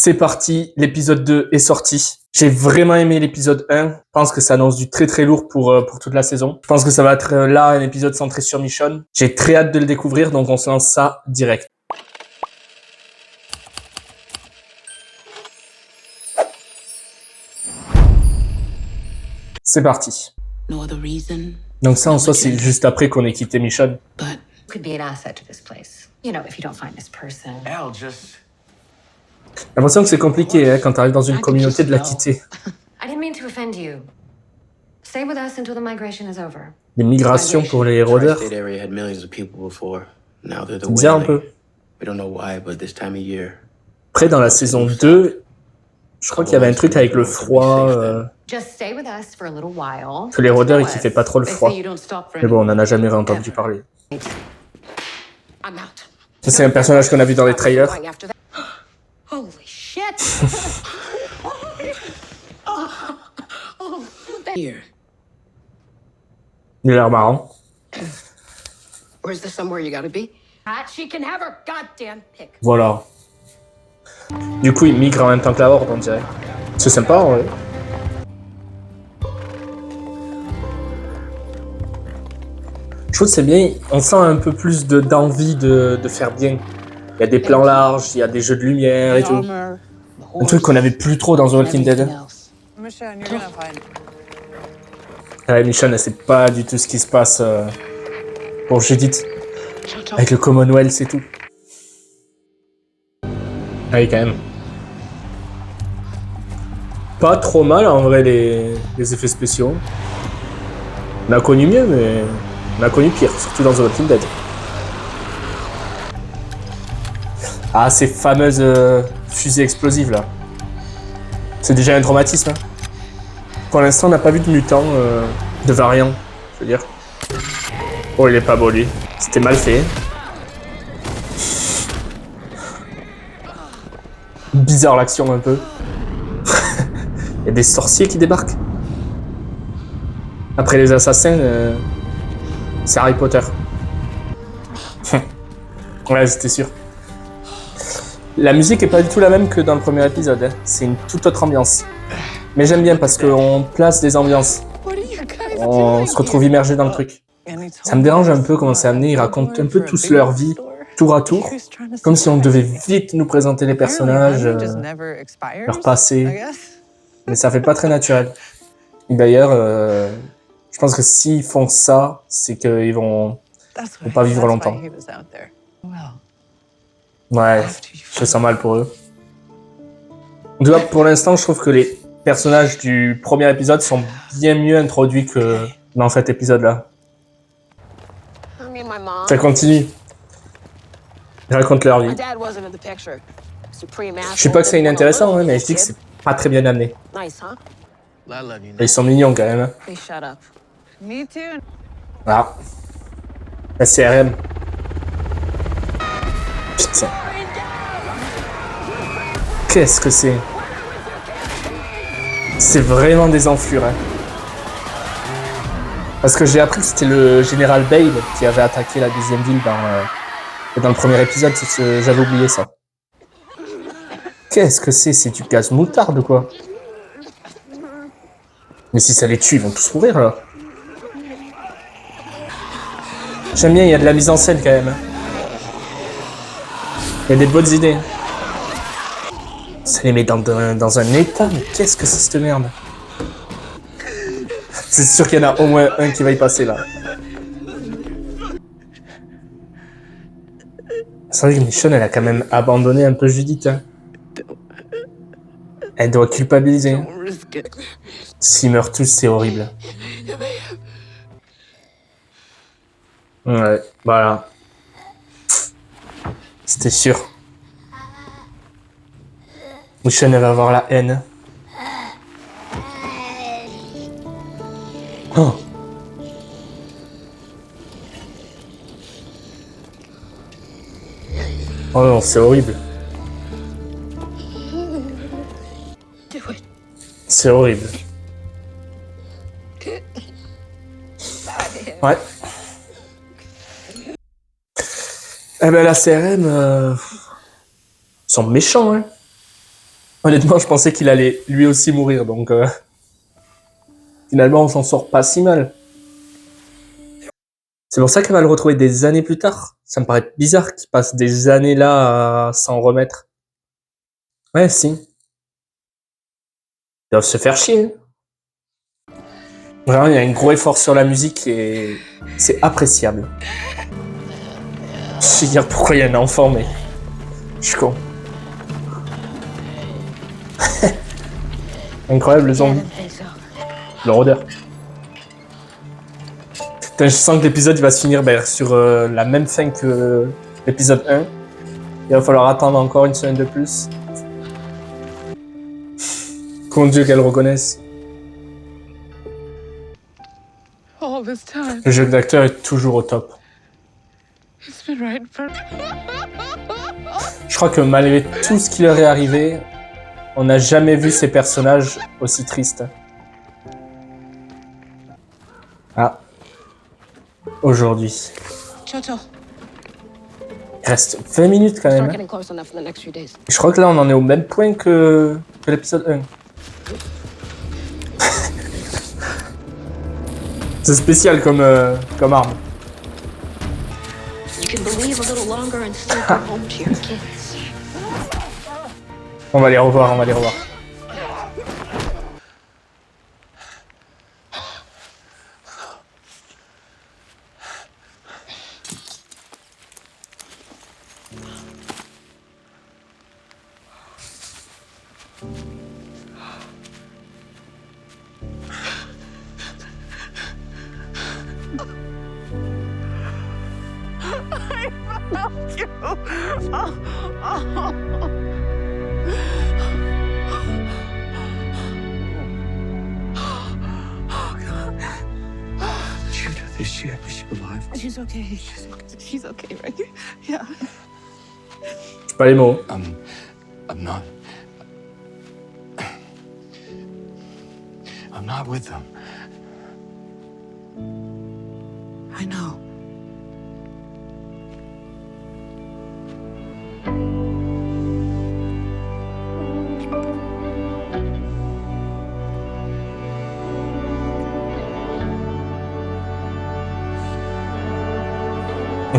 C'est parti, l'épisode 2 est sorti. J'ai vraiment aimé l'épisode 1. Je pense que ça annonce du très très lourd pour toute la saison. Je pense que ça va être là un épisode centré sur Michonne. J'ai très hâte de le découvrir, donc on se lance ça direct. C'est parti. Donc ça en soi c'est juste après qu'on ait quitté Michonne. J'ai l'impression que c'est compliqué quand t'arrives dans une communauté de la quitter. Les migrations pour les rôdeurs. C'est bizarre un peu. Après dans la saison 2, je crois qu'il y avait un truc avec le froid. Que les rôdeurs ils kiffaient pas trop le froid. Mais bon, on en a jamais entendu parler. Ça c'est un personnage qu'on a vu dans les trailers. Il a l'air marrant. Voilà. Du coup, il migre en même temps que la Horde, on dirait. C'est sympa, ouais. Je trouve que c'est bien, on sent un peu plus d'envie de faire bien. Il y a des plans larges, il y a des jeux de lumière et tout. Un truc qu'on avait plus trop dans The Walking Dead. Ouais, Michonne, elle sait pas du tout ce qui se passe pour Judith. Avec le Commonwealth et tout. Ah oui, quand même. Pas trop mal en vrai les effets spéciaux. On a connu mieux, mais on a connu pire, surtout dans The Walking Dead. Ah, ces fameuses fusées explosives là. C'est déjà un traumatisme. Hein. Pour l'instant, on n'a pas vu de mutants, de variants, je veux dire. Oh, il est pas beau lui. C'était mal fait. Bizarre l'action un peu. Il y a des sorciers qui débarquent. Après les assassins, c'est Harry Potter. Ouais, c'était sûr. La musique est pas du tout la même que dans le premier épisode. Hein. C'est une toute autre ambiance. Mais j'aime bien parce qu'on place des ambiances. On se retrouve immergé dans le truc. Ça me dérange un peu comment c'est amené. Ils racontent un peu tous leur vie, tour à tour. Comme si on devait vite nous présenter les personnages, leur passé. Mais ça fait pas très naturel. Et d'ailleurs, je pense que s'ils font ça, c'est qu'ils vont pas vivre longtemps. Ouais, je sens mal pour eux. En tout cas, pour l'instant, je trouve que les personnages du premier épisode sont bien mieux introduits que dans cet épisode-là. Ça continue. Ils racontent leur vie. Je sais pas que c'est inintéressant, hein, mais je dis que c'est pas très bien amené. Et ils sont mignons quand même. Voilà. La CRM. Putain. Qu'est-ce que c'est? C'est vraiment des enflures. Hein. Parce que j'ai appris que c'était le général Bale qui avait attaqué la deuxième ville dans le premier épisode. J'avais oublié ça. Qu'est-ce que c'est? C'est du gaz moutarde ou quoi? Mais si ça les tue, ils vont tous mourir là. J'aime bien, il y a de la mise en scène quand même. Il y a des bonnes idées. Ça les met dans un état, mais qu'est-ce que c'est cette merde? C'est sûr qu'il y en a au moins un qui va y passer là. C'est vrai que Michonne, elle a quand même abandonné un peu Judith. Hein. Elle doit culpabiliser. S'ils meurent tous, c'est horrible. Ouais, voilà. C'était sûr. Michonne, elle va avoir la haine. Oh. Oh non, c'est horrible. C'est horrible. Ouais. Eh ben la CRM, sont méchants, hein. Honnêtement, je pensais qu'il allait lui aussi mourir, donc finalement, on s'en sort pas si mal. C'est pour ça qu'elle va le retrouver des années plus tard. Ça me paraît bizarre qu'il passe des années là à s'en remettre. Ouais, si. Ils doivent se faire chier. Vraiment, il y a un gros effort sur la musique et c'est appréciable. Je sais dire pourquoi il y a un enfant, mais je suis con. Incroyable le zombie. Le rôdeur. Putain, je sens que l'épisode il va se finir sur la même fin que l'épisode 1. Il va falloir attendre encore une semaine de plus. Mon Dieu, qu'elle reconnaisse. Le jeu d'acteur est toujours au top. Je crois que malgré tout ce qui leur est arrivé, on n'a jamais vu ces personnages aussi tristes. Ah. Aujourd'hui. Il reste 20 minutes quand même. Hein. Je crois que là on en est au même point que l'épisode 1. C'est spécial comme arme. On va les revoir, on va les revoir. Is she alive? She's okay. She's okay, right? Yeah. J'ai pas les mots. I'm not with them. I know.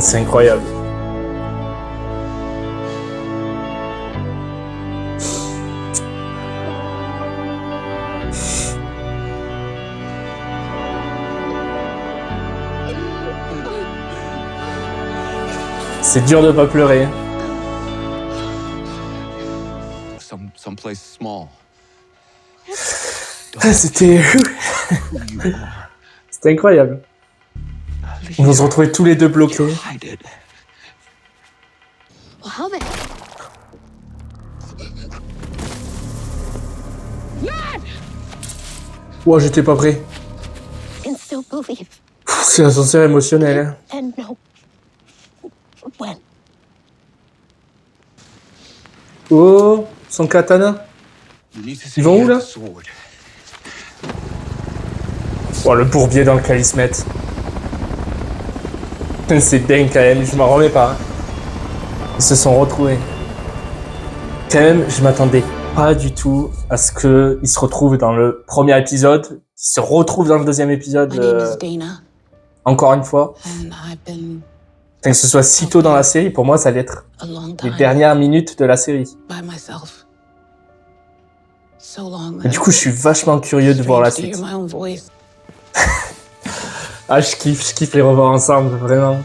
C'est incroyable. C'est dur de pas pleurer. Someplace small. C'était... C'était incroyable. On va se retrouver tous les deux bloqués. Wow, j'étais pas prêt. C'est l'ascenseur émotionnel. Hein. Oh, son katana. Ils vont où là? Oh, le bourbier dans lequel ils se mettent. C'est dingue quand même, je m'en remets pas. Ils se sont retrouvés. Quand même, je m'attendais pas du tout à ce qu'ils se retrouvent dans le premier épisode, qu'ils se retrouvent dans le deuxième épisode encore une fois. Que ce soit si tôt dans la série, pour moi, ça allait être les dernières minutes de la série. Et du coup, je suis vachement curieux de voir la suite. Ah, je kiffe les revoir ensemble, vraiment.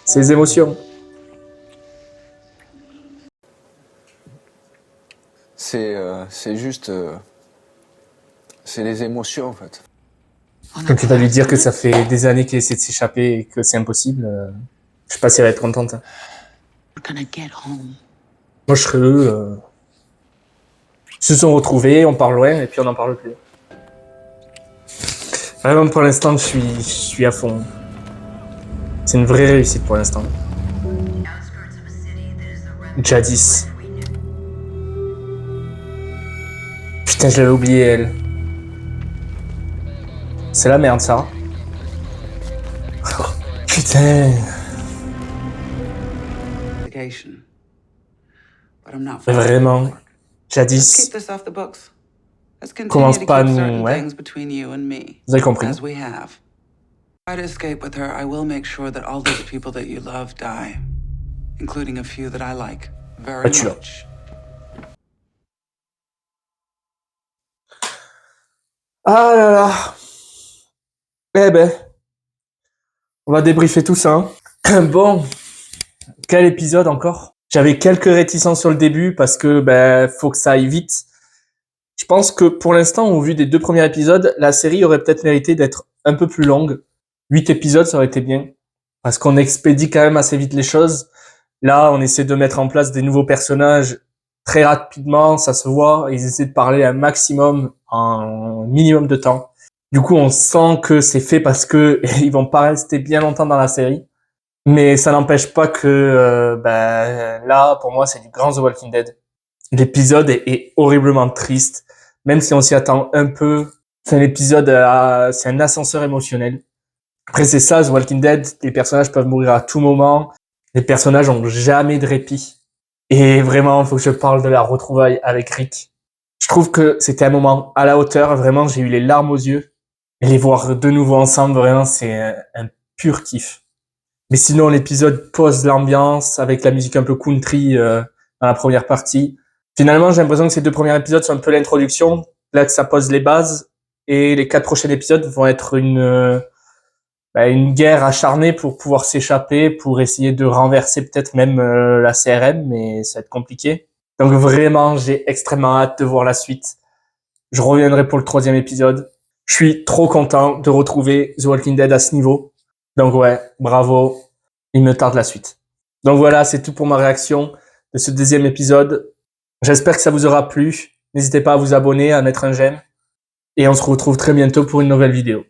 C'est les émotions. C'est juste... c'est les émotions, en fait. Quand tu vas lui dire que ça fait des années qu'il essaie de s'échapper et que c'est impossible, je sais pas si elle va être contente. Moi, je serais eux. Ils se sont retrouvés, on part loin et puis on n'en parle plus. Vraiment, pour l'instant, je suis à fond. C'est une vraie réussite pour l'instant. Jadis. Putain, je l'avais oublié, elle. C'est la merde, ça. Oh, putain. but I'm not Mais following vraiment, the book. Let's jadis, keep this off the books. Let's continue commence to pas à keep nous... certain Ouais, things between you and me, vous avez compris. as we have. Try to escape with her. I will make sure that all those people that you love die, including a few that I like very Bah, tu l'as. much. Ah là là. Eh ben, on va débriefer tout ça. Hein. Bon, quel épisode encore? J'avais quelques réticences sur le début parce que ben faut que ça aille vite. Je pense que pour l'instant, au vu des 2 premiers épisodes, la série aurait peut-être mérité d'être un peu plus longue. 8 épisodes, ça aurait été bien. Parce qu'on expédie quand même assez vite les choses. Là, on essaie de mettre en place des nouveaux personnages très rapidement, ça se voit. Ils essaient de parler un maximum en minimum de temps. Du coup, on sent que c'est fait parce que ils vont pas rester bien longtemps dans la série. Mais ça n'empêche pas que là, pour moi, c'est du grand The Walking Dead. L'épisode est horriblement triste, même si on s'y attend un peu. C'est un épisode, c'est un ascenseur émotionnel. Après, c'est ça, The Walking Dead. Les personnages peuvent mourir à tout moment. Les personnages ont jamais de répit. Et vraiment, il faut que je parle de la retrouvaille avec Rick. Je trouve que c'était un moment à la hauteur. Vraiment, j'ai eu les larmes aux yeux. Et les voir de nouveau ensemble, vraiment, c'est un pur kiff. Mais sinon, l'épisode pose l'ambiance avec la musique un peu country dans la première partie. Finalement, j'ai l'impression que ces 2 premiers épisodes sont un peu l'introduction. Là, que ça pose les bases. Et les 4 prochains épisodes vont être une guerre acharnée pour pouvoir s'échapper, pour essayer de renverser peut-être même la CRM, mais ça va être compliqué. Donc vraiment, j'ai extrêmement hâte de voir la suite. Je reviendrai pour le 3e épisode. Je suis trop content de retrouver The Walking Dead à ce niveau. Donc ouais, bravo. Il me tarde la suite. Donc voilà, c'est tout pour ma réaction de ce 2e épisode. J'espère que ça vous aura plu. N'hésitez pas à vous abonner, à mettre un j'aime. Et on se retrouve très bientôt pour une nouvelle vidéo.